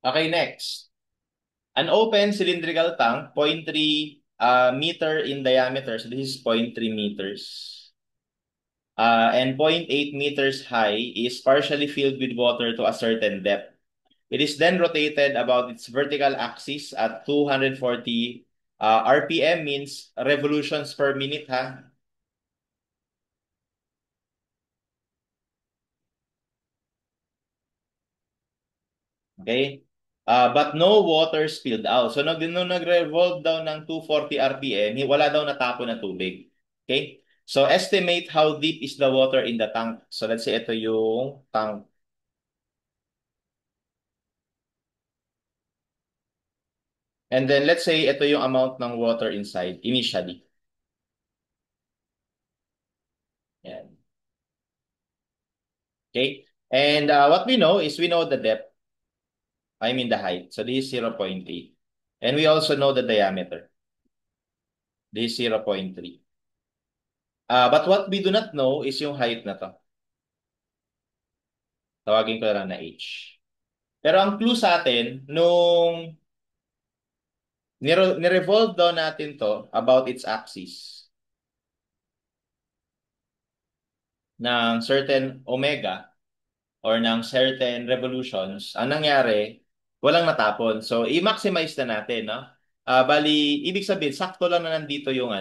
Okay, next. An open cylindrical tank, 0.3 meter in diameter. So this is 0.3 meters. And zero point 0.8 meters high is partially filled with water to a certain depth. It is then rotated about its vertical axis at 240 RPM, means revolutions per minute, ha? Okay? But no water spilled out. So nung nag-revolve daw ng 240 RPM, wala daw natapon na tubig. Okay? So estimate how deep is the water in the tank. So let's say ito yung tank. And then let's say ito yung amount ng water inside initially. Yan. Okay? And what we know is we know the depth. I mean the height. So this is 0.8. And we also know the diameter. This is 0.3. But what we do not know is yung height na to. Tawagin ko na lang na h. Pero ang clue sa atin, nung nirevolve daw natin to about its axis ng certain omega or ng certain revolutions, ang nangyari, walang natapon. So, i-maximize na natin, no? Bali, ibig sabihin, sakto lang na nandito yung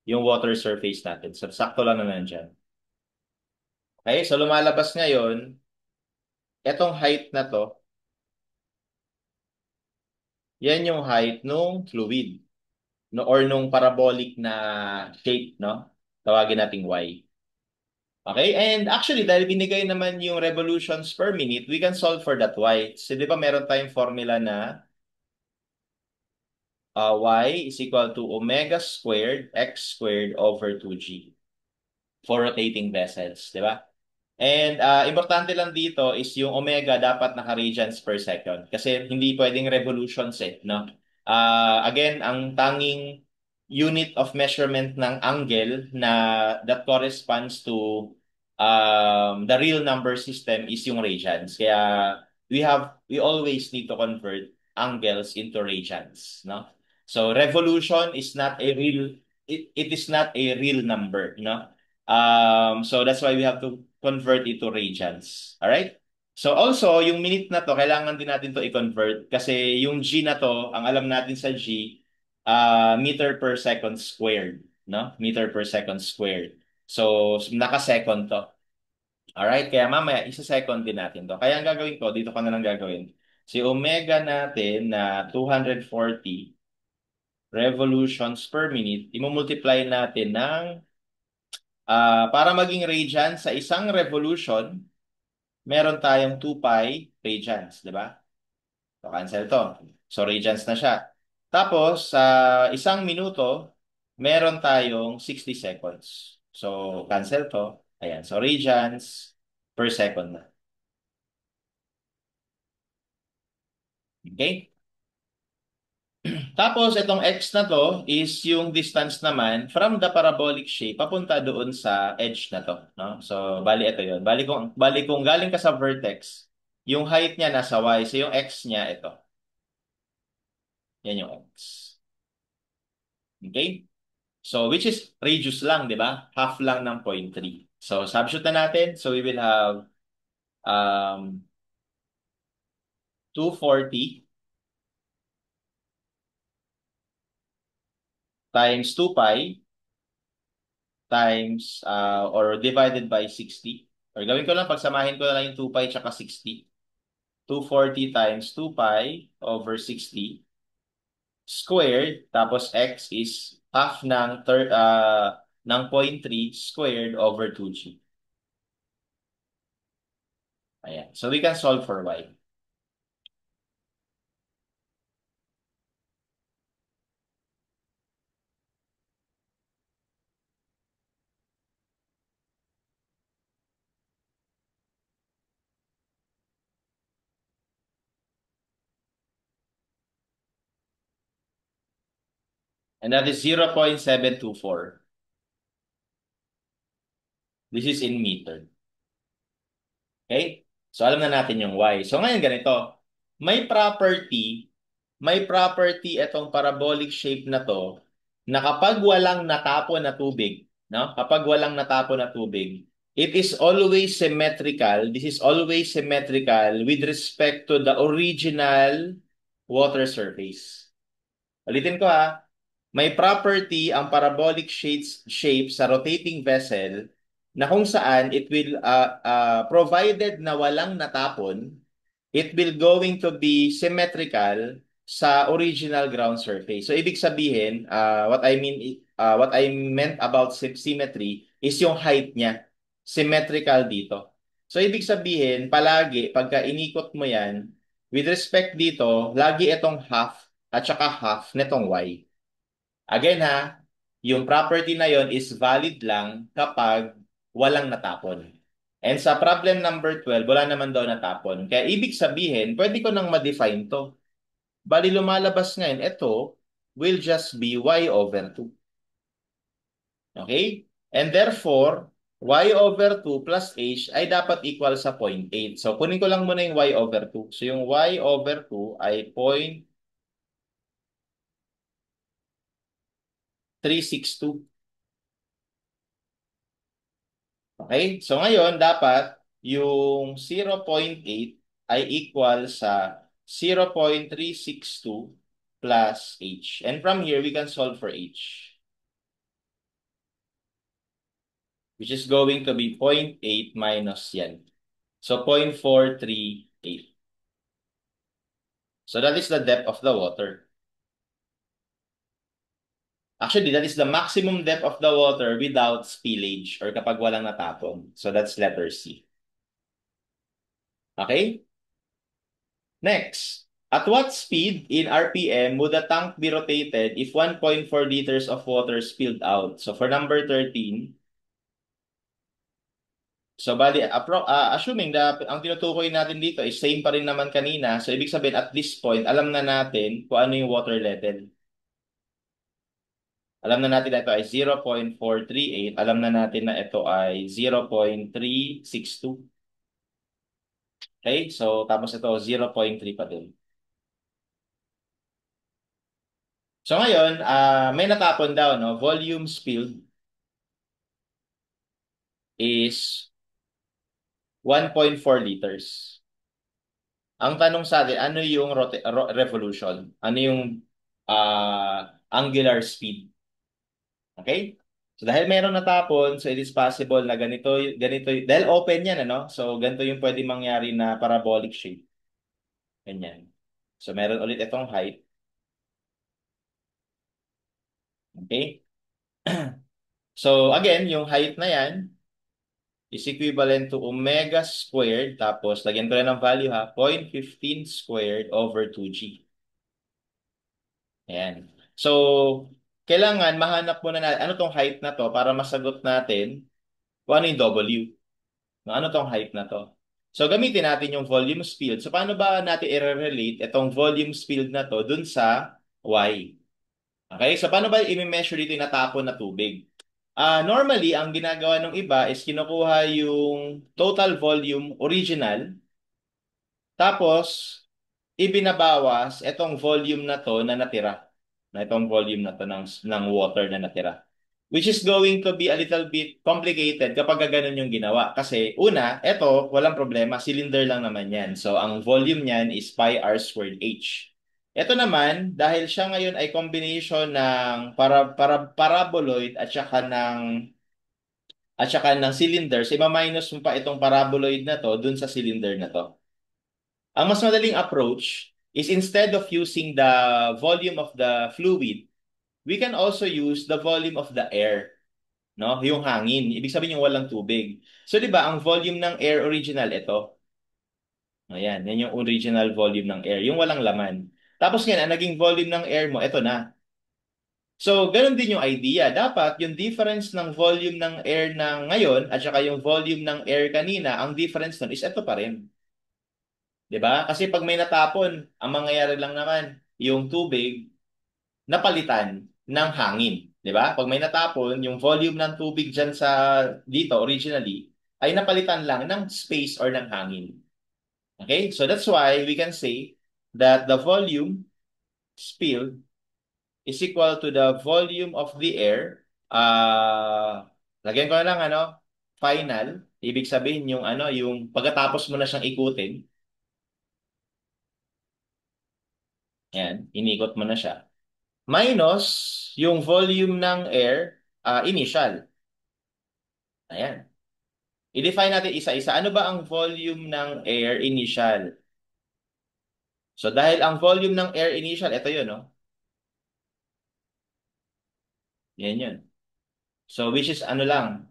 yung water surface natin. So, sakto lang na nandyan. Okay, so lumalabas ngayon, etong height na to, yan yung height nung fluid, no, or nung parabolic na shape, no? Tawagin nating y. Okay, and actually, dahil binigay naman yung revolutions per minute, we can solve for that y. So, di ba meron tayong formula na y is equal to omega squared x squared over 2g for rotating vessels, di ba? And importante lang dito is yung omega dapat naka-radians per second kasi hindi pwedeng revolutions no? Again, ang tanging unit of measurement ng angle na that corresponds to the real number system is yung radians. Kaya we always need to convert angles into radians, no? So revolution is not a real it is not a real number, no? So that's why we have to convert it to radians. Alright? So also, yung minute na to, kailangan din natin to i-convert kasi yung G na to, ang alam natin sa G, meter per second squared. No? Meter per second squared. So, naka-second to. Alright? Kaya mamaya, isa-second din natin to. Kaya ang gagawin ko, dito ko na lang gagawin. Si omega natin na 240 revolutions per minute, imumultiply natin ng para maging radian sa isang revolution, meron tayong 2 pi radians, di ba? So, cancel to. So, radians na siya. Tapos, sa isang minuto, meron tayong 60 seconds. So, cancel to. Ayan. So, radians per second na. Okay? Tapos, itong x na to is yung distance naman from the parabolic shape papunta doon sa edge na to. No? So, bali ito yun. Bali kung galing ka sa vertex, yung height niya nasa y. So, yung x niya, ito. Yan yung x. Okay? So, which is radius lang, di ba? Half lang ng 0.3. So, substitute na natin. So, we will have um, 240 times 2 pi times or divided by 60. Or gawin ko lang, pagsamahin ko na lang yung 2 pi tsaka 60. 240 times 2 pi over 60 squared. Tapos x is half ng 0.3 squared over 2g. Ayan. So, we can solve for y. And that is 0.724. This is in meter. So alam na natin yung Y. So ngayon ganito, may property, may property itong parabolic shape na to na kapag walang natapon na tubig, no? Kapag walang natapon na tubig, it is always symmetrical. This is always symmetrical with respect to the original water surface. Ulitin ko ha. May property ang parabolic shape sa rotating vessel na kung saan it will provided na walang natapon, it will going to be symmetrical sa original ground surface. So ibig sabihin, what I meant about symmetry is yung height niya. Symmetrical dito. So ibig sabihin, palagi pagka inikot mo yan, with respect dito, lagi itong half at saka half nitong y. Again ha, yung property na yon is valid lang kapag walang natapon. And sa problem number 12, wala naman daw natapon. Kaya ibig sabihin, pwede ko nang ma-define to. Bali lumalabas ngayon, ito will just be y over 2. Okay? And therefore, y over 2 plus h ay dapat equal sa 0.8. So, kunin ko lang muna yung y over 2. So, yung y over 2 ay 0.362. Okay? So ngayon, dapat yung 0.8 ay equal sa 0.362 plus h. And from here, we can solve for h, which is going to be 0.8 minus yan. So 0.438. So that is the depth of the water. Actually, that is the maximum depth of the water without spillage or kapag walang natapon. So that's letter C. Okay? Next, at what speed in RPM would the tank be rotated if 1.4 liters of water spilled out? So for number 13, so bali, assuming na ang tinutukoy natin dito is same pa rin naman kanina, so ibig sabihin at this point, alam na natin kung ano yung water level. Alam na natin na ito ay 0.438, alam na natin na ito ay 0.362. Okay, so tapos ito 0.3 pa din. So ngayon, may natapon daw, no? Volume spilled is 1.4 liters. Ang tanong sa atin, ano yung revolution? Ano yung angular speed? Okay? So dahil meron natapon, so it is possible na ganito, dahil open yan, ano? So ganito yung pwede mangyari na parabolic shape. Ganyan. So meron ulit itong height. Okay? So again, yung height na yan is equivalent to omega squared, tapos lagyan ko na ng value ha, 0.15 squared over 2g. Ayan. So, kailangan mahanap muna natin ano tong height na to para masagot natin kung ano yung W. No, ano tong height na to. So, gamitin natin yung volume spilled. So, paano ba natin i-relate itong volume spilled na to dun sa Y? Okay? So, paano ba i-measure dito yung natapon na tubig? Normally, ang ginagawa ng iba is kinukuha yung total volume original, tapos ibinabawas itong volume na to na natira. Na itong volume na to ng water na natira. Which is going to be a little bit complicated kapag ganun yung ginawa. Kasi una, ito, walang problema. Cylinder lang naman yan. So, ang volume niyan is pi r squared h. Ito naman, dahil siya ngayon ay combination ng paraboloid at saka ng cylinders, iba-minus mo pa itong paraboloid na to dun sa cylinder na to. Ang mas madaling approach is instead of using the volume of the fluid, we can also use the volume of the air, no? Yung hangin. Ibig sabihin yung walang tubig. So 'di ba, ang volume ng air original ito. Ayan, yan yung original volume ng air, yung walang laman. Tapos ngayon, ang naging volume ng air mo, ito na. So, ganun din yung idea. Dapat yung difference ng volume ng air ng ngayon at saka yung volume ng air kanina, ang difference nun is ito pa rin. 'Di ba? Kasi pag may natapon, ang mangyayari lang naman, yung tubig napalitan ng hangin. 'Di ba? Pag may natapon, yung volume ng tubig dyan sa dito originally ay napalitan lang ng space or ng hangin. Okay? So that's why we can say that the volume spilled is equal to the volume of the air. Lagyan ko na lang final. Ibig sabihin yung yung pagkatapos mo na siyang ikutin, yan, inikot mo na siya. Minus yung volume ng air initial. Ayan. I-define natin isa-isa. Ano ba ang volume ng air initial? So dahil ang volume ng air initial, ito yun, no? Yan yun. So which is ano lang,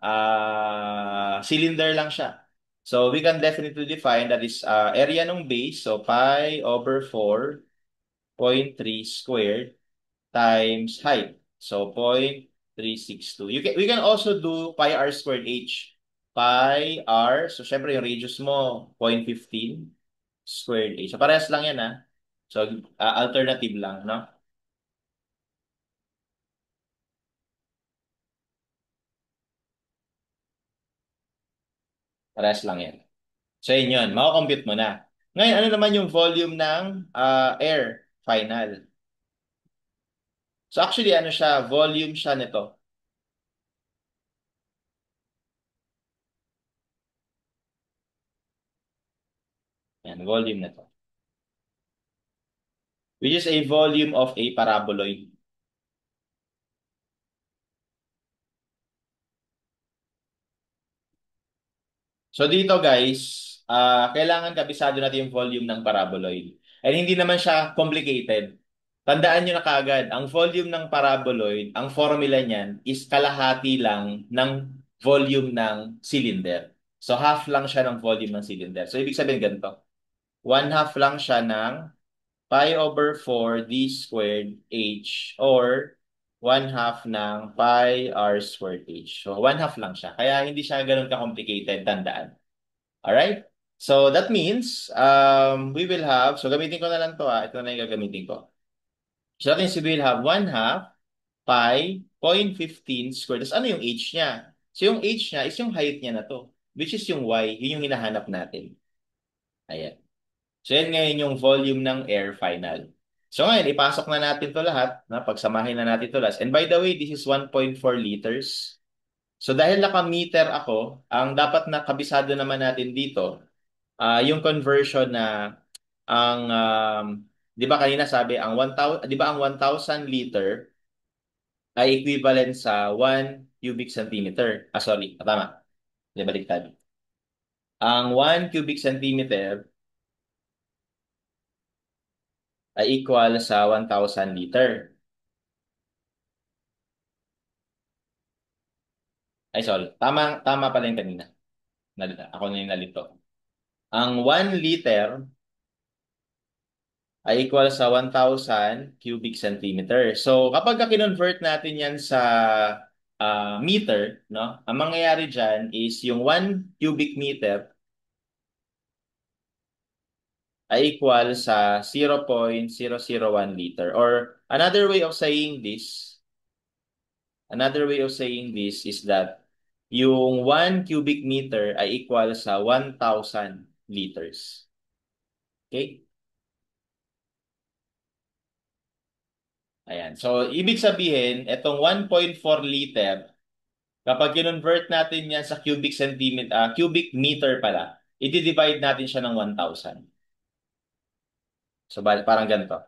cylinder lang siya. So we can definitely define that is area ng base, so pi over 4.3 squared times height. So 0.362. We can also do pi r squared h. Pi r, so syempre yung radius mo, 0.15 squared h. So parehas lang yan, ha? So alternative lang, no? Parehas lang yan. So yun yun, makakompute mo na. Ngayon, ano naman yung volume ng air final? So actually, ano siya, volume siya nito. Yan, volume nito. Which is a volume of a paraboloid. So dito guys, kailangan kabisado natin yung volume ng paraboloid. And hindi naman siya complicated. Tandaan nyo na kaagad, ang volume ng paraboloid, ang formula niyan is kalahati lang ng volume ng cylinder. So half lang siya ng volume ng cylinder. So ibig sabihin ganito, one half lang siya ng pi over 4 d squared h or one half ng pi r squared h. So one half lang siya. Kaya hindi siya ganun ka-complicated, tandaan. Alright? So that means we will have, so gamitin ko na lang to, ito na yung gagamitin ko. So that means we will have one half pi 0.15 squared. Tapos ano yung h niya? So yung h niya is yung height niya na to, which is yung y, yun yung hinahanap natin. Ayan. So yan ngayon yung volume ng air final. So ngayon, ipasok na natin to lahat, pagsamahin na natin to lahat. And by the way, this is 1.4 liters. So dahil naka-meter ako, ang dapat na kabisado naman natin dito, yung conversion na ang 'di ba kanina sabi ang 1,000, 'di ba ang 1,000 liter ay equivalent sa 1 cubic centimeter. Sorry, tama. Di baliktad. Ang 1 cubic centimeter ay equal sa 1,000 liter. Ay sorry, tama tama pala yung kanina. Ako na yung nalito. Ang 1 liter ay equal sa 1,000 cubic centimeter. So, kapag kinonvert natin yan sa meter, no? Ang mangyayari dyan is yung 1 cubic meter ay equal sa 0.001 liter. Or another way of saying this is that yung 1 cubic meter ay equal sa 1,000 liters. Okay? Ayan. So, ibig sabihin, itong 1.4 liter, kapag kinonvert natin yan sa cubic meter pala, i-divide natin siya ng 1,000. So, parang ganito.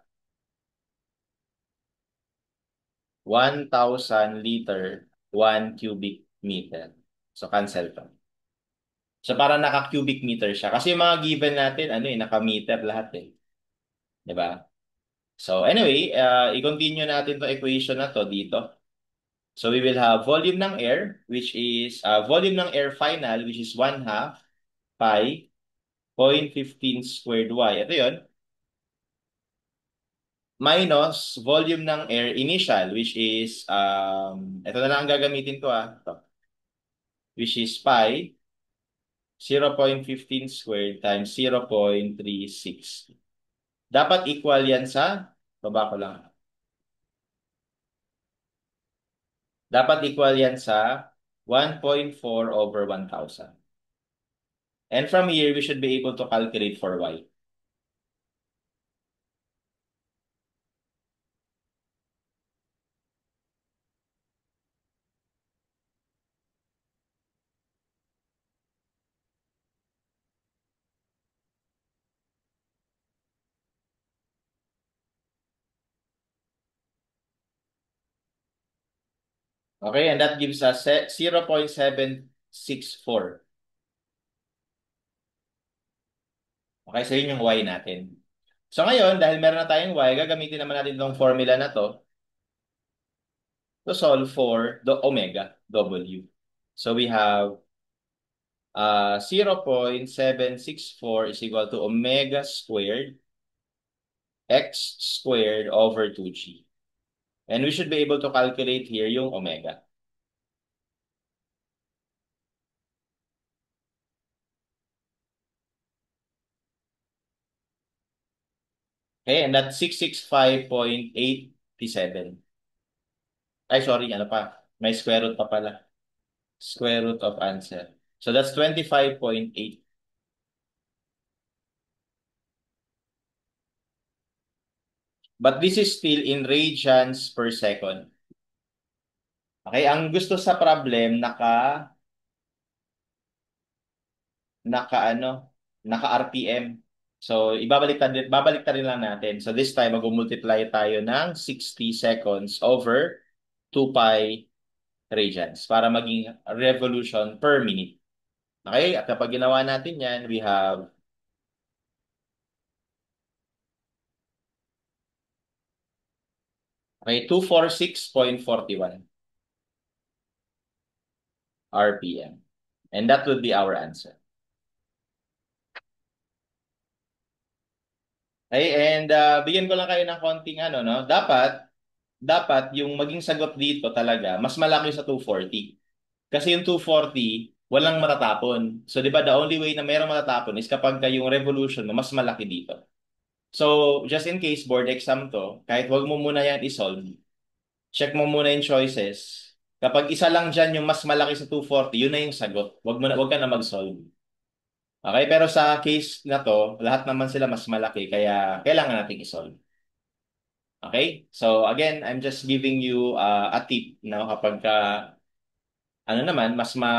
1,000 liter, 1 cubic meter. So, cancel to. So, parang naka-cubic meter siya. Kasi yung mga given natin, naka-meter lahat eh. 'Di ba? So, anyway, i-continue natin to equation na to dito. So, we will have volume ng air, which is, volume ng air final, which is 1 half pi 0.15 squared y. Ito yun. Minus volume ng air initial, which is, ito na lang ang gagamitin ko ito, which is pi 0.15 squared times 0.36. Dapat equal yan sa, baba ko lang. Dapat equal yan sa 1.4 over 1,000. And from here, we should be able to calculate for y. Okay, and that gives us 0.764. Okay, so yun yung y natin. So ngayon, dahil meron na tayong y, gagamitin naman natin itong formula na to to solve for the omega, w. So we have 0.764 is equal to omega squared x squared over 2g. And we should be able to calculate here yung omega. Okay, and that's 665.87. Ay, sorry, ano pa? May square root pa pala. Square root of answer. So that's 25.8. But this is still in radians per second. Okay, ang gusto sa problem, naka ano, naka RPM. So, babalik rin lang natin. So, this time, mag-multiply tayo ng 60 seconds over 2 pi radians para maging revolution per minute. Okay? At kapag ginawa natin yan, we have okay, 246.41 RPM. And that would be our answer. Okay, and bigyan ko lang kayo ng konting ano, no? Dapat yung maging sagot dito talaga, mas malaki sa 240. Kasi yung 240, walang matatapon. So, di ba, the only way na merong matatapon is kapag yung revolution mo, mas malaki dito. So, just in case board exam to, kahit wag mo muna yan isolve, check mo muna yung choices. Kapag isa lang dyan yung mas malaki sa 240, yun na yung sagot. Wag ka na mag-solve. Okay, pero sa case na to, lahat naman sila mas malaki, kaya kailangan nating isolve. Okay? So, again, I'm just giving you a tip, no? Kapag ano naman, mas ma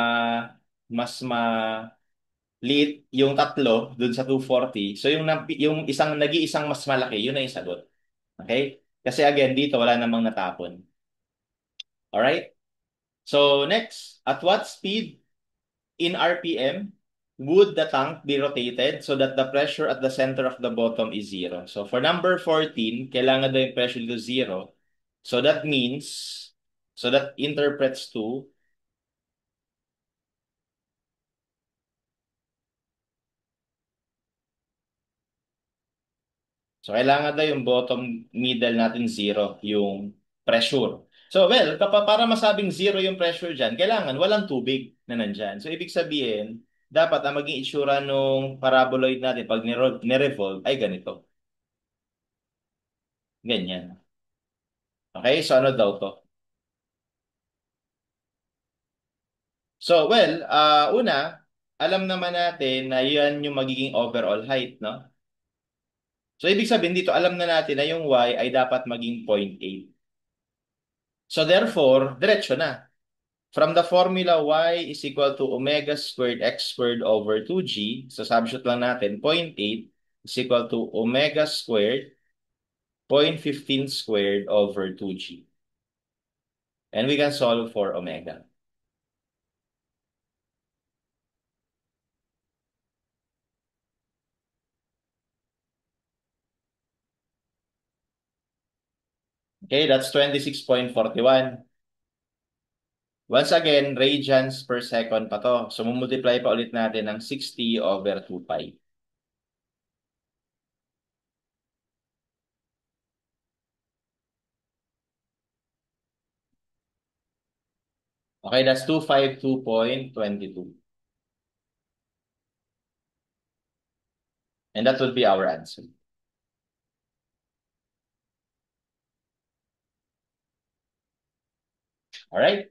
liit yung tatlo dun sa 240. So yung isang nag-iisang mas malaki, yun na yung sagot. Okay? Kasi again, dito wala namang natapon. Alright? So next, at what speed in RPM would the tank be rotated so that the pressure at the center of the bottom is zero? So for number 14, kailangan daw yung pressure dito zero. So that means, so that interprets to so, kailangan daw yung bottom middle natin zero, yung pressure. So, well, para masabing zero yung pressure dyan, kailangan walang tubig na nandyan. So, ibig sabihin, dapat ang maging itsura nung paraboloid natin pag nirevolve ay ganito. Ganyan. Okay, so ano daw to? So, well, una, alam naman natin na yan yung magiging overall height, no? So, ibig sabihin dito, alam na natin na yung y ay dapat maging 0.8. So, therefore, diretso na. From the formula y is equal to omega squared x squared over 2g, so substitute lang natin, 0.8 is equal to omega squared 0.15 squared over 2g. And we can solve for omega. Okay, that's 26.41. Once again, radians per second pa to. So, multiply pa ulit natin ng 60 over 2 pi. Okay, that's 252.22. And that would be our answer. All right?